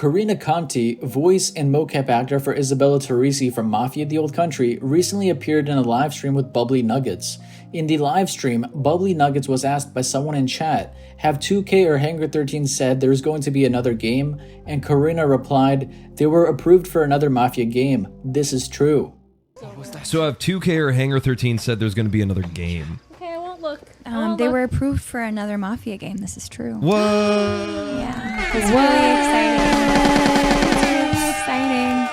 Carina Conti, voice and mocap actor for Isabella Torrisi from Mafia: The Old Country, recently appeared in a livestream with Bubbly Nuggets. In the livestream, Bubbly Nuggets was asked by someone in chat, have 2K or Hangar 13 said there's going to be another game? And Carina replied, they were approved for another Mafia game. This is true. So have 2K or Hangar 13 said there's going to be another game? Okay, I won't look. They were approved for another Mafia game. This is true. What? Yeah. It's really exciting. It's really exciting.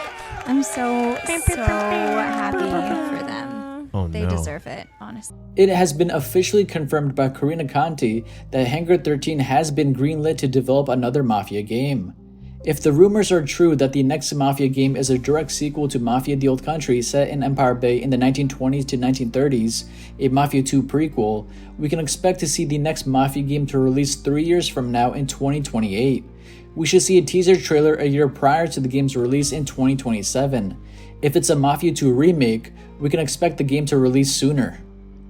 I'm so happy for them. Oh, They no. deserve it, honestly. It has been officially confirmed by Carina Conti that Hangar 13 has been greenlit to develop another Mafia game. If the rumors are true that the next Mafia game is a direct sequel to Mafia: The Old Country set in Empire Bay in the 1920s to 1930s, a Mafia 2 prequel, we can expect to see the next Mafia game to release 3 years from now in 2028. We should see a teaser trailer a year prior to the game's release in 2027. If it's a Mafia 2 remake, we can expect the game to release sooner.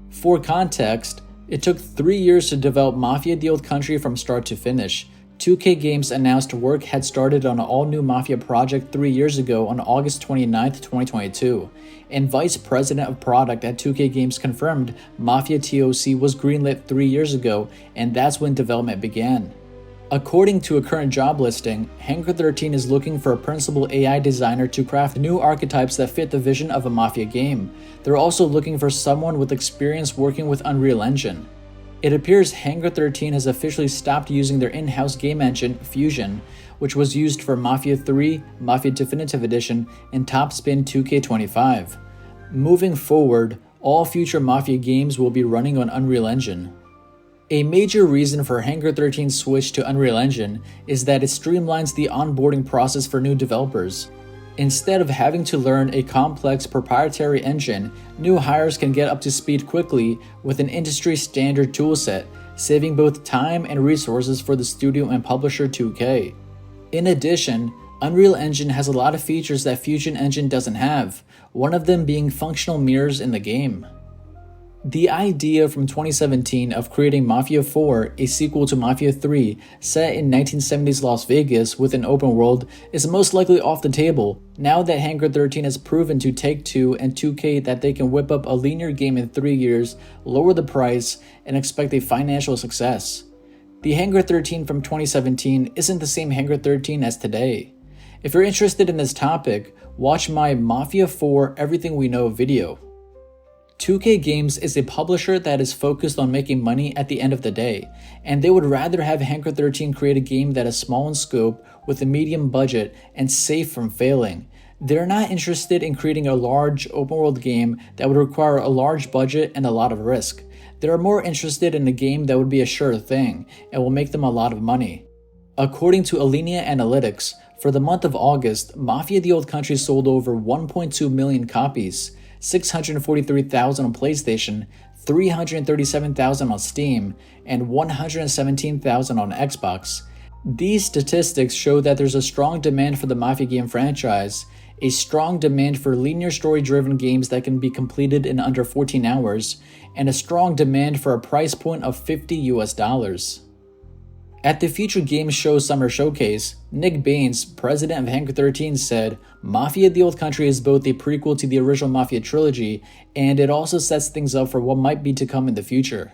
For context, it took 3 years to develop Mafia: The Old Country from start to finish. 2K Games announced work had started on an all-new Mafia project 3 years ago on August 29, 2022, and Vice President of Product at 2K Games confirmed Mafia TOC was greenlit 3 years ago, and that's when development began. According to a current job listing, Hangar 13 is looking for a principal AI designer to craft new archetypes that fit the vision of a Mafia game. They're also looking for someone with experience working with Unreal Engine. It appears Hangar 13 has officially stopped using their in-house game engine, Fusion, which was used for Mafia 3, Mafia Definitive Edition, and Top Spin 2K25. Moving forward, all future Mafia games will be running on Unreal Engine. A major reason for Hangar 13's switch to Unreal Engine is that it streamlines the onboarding process for new developers. Instead of having to learn a complex proprietary engine, new hires can get up to speed quickly with an industry-standard toolset, saving both time and resources for the studio and publisher 2K. In addition, Unreal Engine has a lot of features that Fusion Engine doesn't have, one of them being functional mirrors in the game. The idea from 2017 of creating Mafia 4, a sequel to Mafia 3, set in 1970s Las Vegas with an open world, is most likely off the table, now that Hangar 13 has proven to Take-Two and 2K that they can whip up a linear game in 3 years, lower the price, and expect a financial success. The Hangar 13 from 2017 isn't the same Hangar 13 as today. If you're interested in this topic, watch my Mafia 4 Everything We Know video. 2K Games is a publisher that is focused on making money at the end of the day, and they would rather have Hangar 13 create a game that is small in scope with a medium budget and safe from failing. They're not interested in creating a large open world game that would require a large budget and a lot of risk. They're more interested in a game that would be a sure thing and will make them a lot of money. According to Alinea Analytics, for the month of August, Mafia: The Old Country sold over 1.2 million copies, 643,000 on PlayStation, 337,000 on Steam, and 117,000 on Xbox. These statistics show that there's a strong demand for the Mafia game franchise, a strong demand for linear story-driven games that can be completed in under 14 hours, and a strong demand for a price point of $50 US. At the Future Games Show Summer Showcase, Nick Baines, president of Hangar 13, said, Mafia: The Old Country is both a prequel to the original Mafia trilogy, and it also sets things up for what might be to come in the future.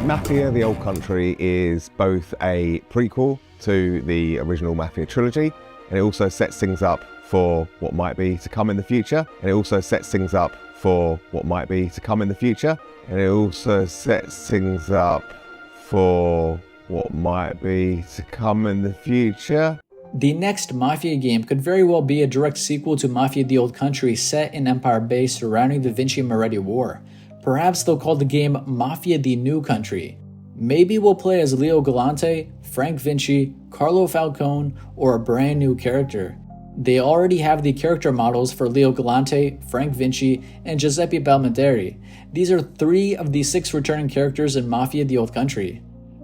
Mafia: The Old Country is both a prequel to the original Mafia trilogy, and it also sets things up for what might be to come in the future. And it also sets things up for what might be to come in the future. And it also sets things up for what might be to come in the future. The next Mafia game could very well be a direct sequel to Mafia: The Old Country set in Empire Bay surrounding the Vinci Moretti War. Perhaps they'll call the game Mafia: The New Country. Maybe we'll play as Leo Galante, Frank Vinci, Carlo Falcone, or a brand new character. They already have the character models for Leo Galante, Frank Vinci, and Giuseppe Balmentieri. These are 3 of the 6 returning characters in Mafia: The Old Country.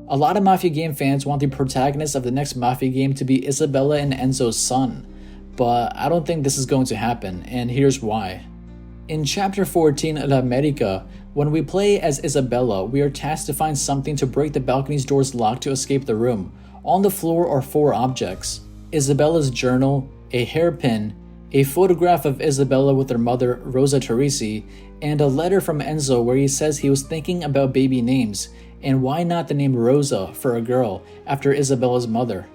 A lot of Mafia game fans want the protagonist of the next Mafia game to be Isabella and Enzo's son. but I don't think this is going to happen, and here's why. In Chapter 14 of America, when we play as Isabella, we are tasked to find something to break the balcony's door's lock to escape the room. On the floor are 4 objects: Isabella's journal, a hairpin, a photograph of Isabella with her mother, Rosa Torrisi, and a letter from Enzo where he says he was thinking about baby names, and why not the name Rosa for a girl after Isabella's mother.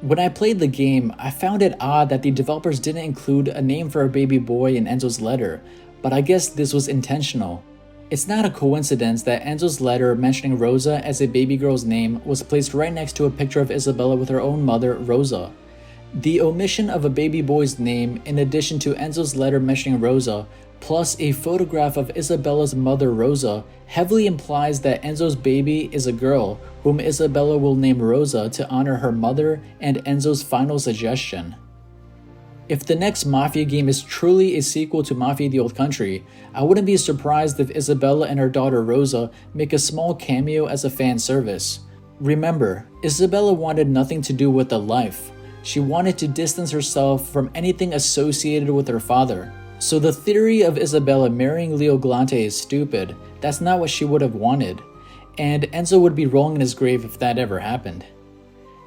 When I played the game, I found it odd that the developers didn't include a name for a baby boy in Enzo's letter, but I guess this was intentional. It's not a coincidence that Enzo's letter mentioning Rosa as a baby girl's name was placed right next to a picture of Isabella with her own mother, Rosa. The omission of a baby boy's name, in addition to Enzo's letter mentioning Rosa, plus a photograph of Isabella's mother, Rosa, heavily implies that Enzo's baby is a girl whom Isabella will name Rosa to honor her mother and Enzo's final suggestion. If the next Mafia game is truly a sequel to Mafia: The Old Country, I wouldn't be surprised if Isabella and her daughter Rosa make a small cameo as a fan service. Remember, Isabella wanted nothing to do with the life. She wanted to distance herself from anything associated with her father. So the theory of Isabella marrying Leo Galante is stupid. That's not what she would have wanted. And Enzo would be rolling in his grave if that ever happened.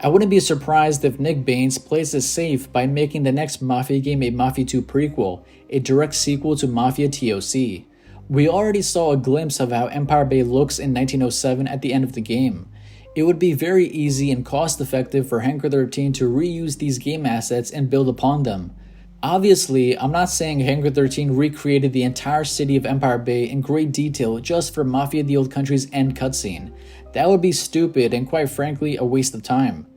I wouldn't be surprised if Nick Baines plays it safe by making the next Mafia game a Mafia 2 prequel, a direct sequel to Mafia TOC. We already saw a glimpse of how Empire Bay looks in 1907 at the end of the game. It would be very easy and cost-effective for Hangar 13 to reuse these game assets and build upon them. Obviously, I'm not saying Hangar 13 recreated the entire city of Empire Bay in great detail just for Mafia: The Old Country's end cutscene. That would be stupid and quite frankly a waste of time.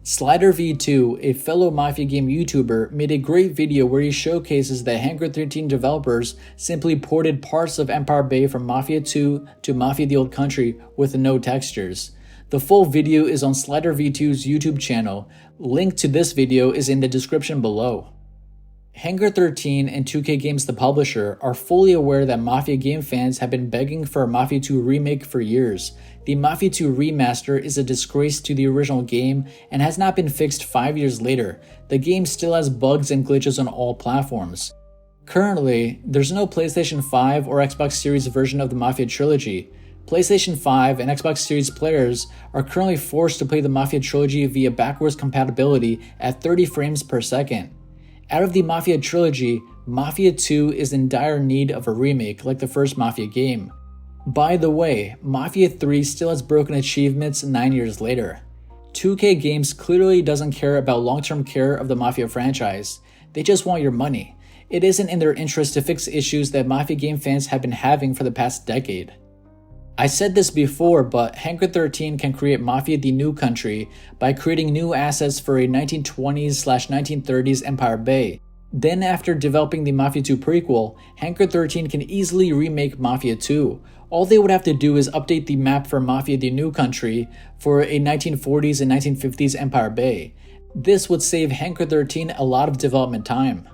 Slider V2, a fellow Mafia game YouTuber, made a great video where he showcases that Hangar 13 developers simply ported parts of Empire Bay from Mafia 2 to Mafia: The Old Country with no textures. The full video is on Slider V2's YouTube channel. Link to this video is in the description below. Hangar 13 and 2K Games, the publisher, are fully aware that Mafia game fans have been begging for a Mafia 2 remake for years. The Mafia 2 remaster is a disgrace to the original game and has not been fixed 5 years later. The game still has bugs and glitches on all platforms. Currently, there's no PlayStation 5 or Xbox Series version of the Mafia trilogy. PlayStation 5 and Xbox Series players are currently forced to play the Mafia trilogy via backwards compatibility at 30 frames per second. Out of the Mafia trilogy, Mafia 2 is in dire need of a remake like the first Mafia game. By the way, Mafia 3 still has broken achievements 9 years later. 2K Games clearly doesn't care about long-term care of the Mafia franchise. They just want your money. It isn't in their interest to fix issues that Mafia game fans have been having for the past decade. I said this before, but Hangar 13 can create Mafia: The New Country by creating new assets for a 1920s/1930s Empire Bay. Then after developing the Mafia 2 prequel, Hangar 13 can easily remake Mafia 2. All they would have to do is update the map for Mafia: The New Country for a 1940s and 1950s Empire Bay. This would save Hangar 13 a lot of development time.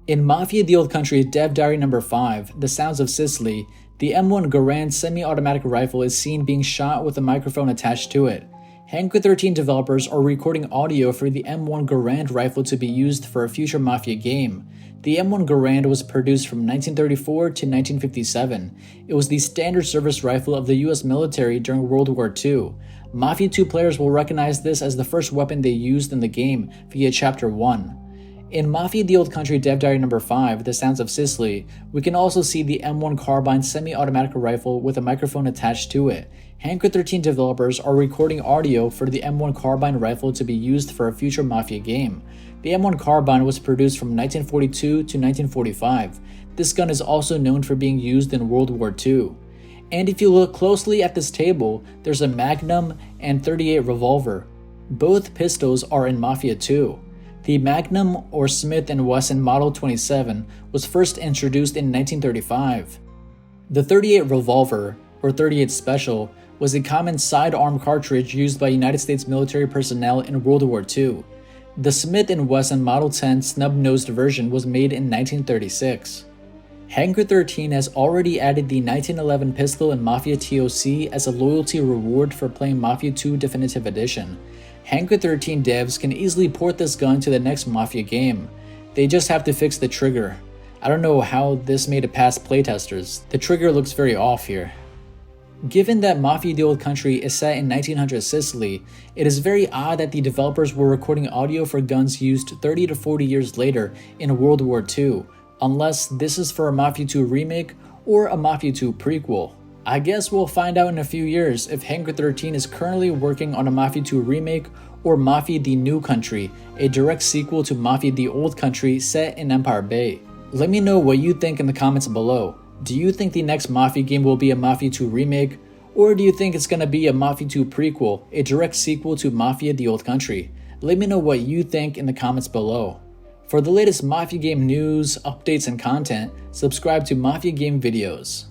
In Mafia: The Old Country Dev Diary No. 5, The Sounds of Sicily, the M1 Garand semi-automatic rifle is seen being shot with a microphone attached to it. Hangar 13 developers are recording audio for the M1 Garand rifle to be used for a future Mafia game. The M1 Garand was produced from 1934 to 1957. It was the standard service rifle of the US military during World War II. Mafia 2 players will recognize this as the first weapon they used in the game via Chapter 1. In Mafia: The Old Country Dev Diary No. 5, The Sounds of Sicily, we can also see the M1 Carbine semi-automatic rifle with a microphone attached to it. Hangar 13 developers are recording audio for the M1 Carbine rifle to be used for a future Mafia game. The M1 Carbine was produced from 1942 to 1945. This gun is also known for being used in World War II. And if you look closely at this table, there's a Magnum and .38 revolver. Both pistols are in Mafia 2. The Magnum or Smith & Wesson Model 27 was first introduced in 1935. The .38 revolver, or .38 Special, was a common sidearm cartridge used by United States military personnel in World War II. The Smith & Wesson Model 10 snub-nosed version was made in 1936. Hangar 13 has already added the 1911 pistol in Mafia TOC as a loyalty reward for playing Mafia 2 Definitive Edition. Hangar 13 devs can easily port this gun to the next Mafia game. They just have to fix the trigger. I don't know how this made it past playtesters. The trigger looks very off here. Given that Mafia the Old Country is set in 1900 Sicily, it is very odd that the developers were recording audio for guns used 30 to 40 years later in World War II, unless this is for a Mafia 2 remake or a Mafia 2 prequel. I guess we'll find out in a few years if Hangar 13 is currently working on a Mafia 2 remake or Mafia the New Country, a direct sequel to Mafia the Old Country set in Empire Bay. Let me know what you think in the comments below. Do you think the next Mafia game will be a Mafia 2 remake? Or do you think it's gonna be a Mafia 2 prequel, a direct sequel to Mafia the Old Country? Let me know what you think in the comments below. For the latest Mafia game news, updates, and content, subscribe to Mafia Game Videos.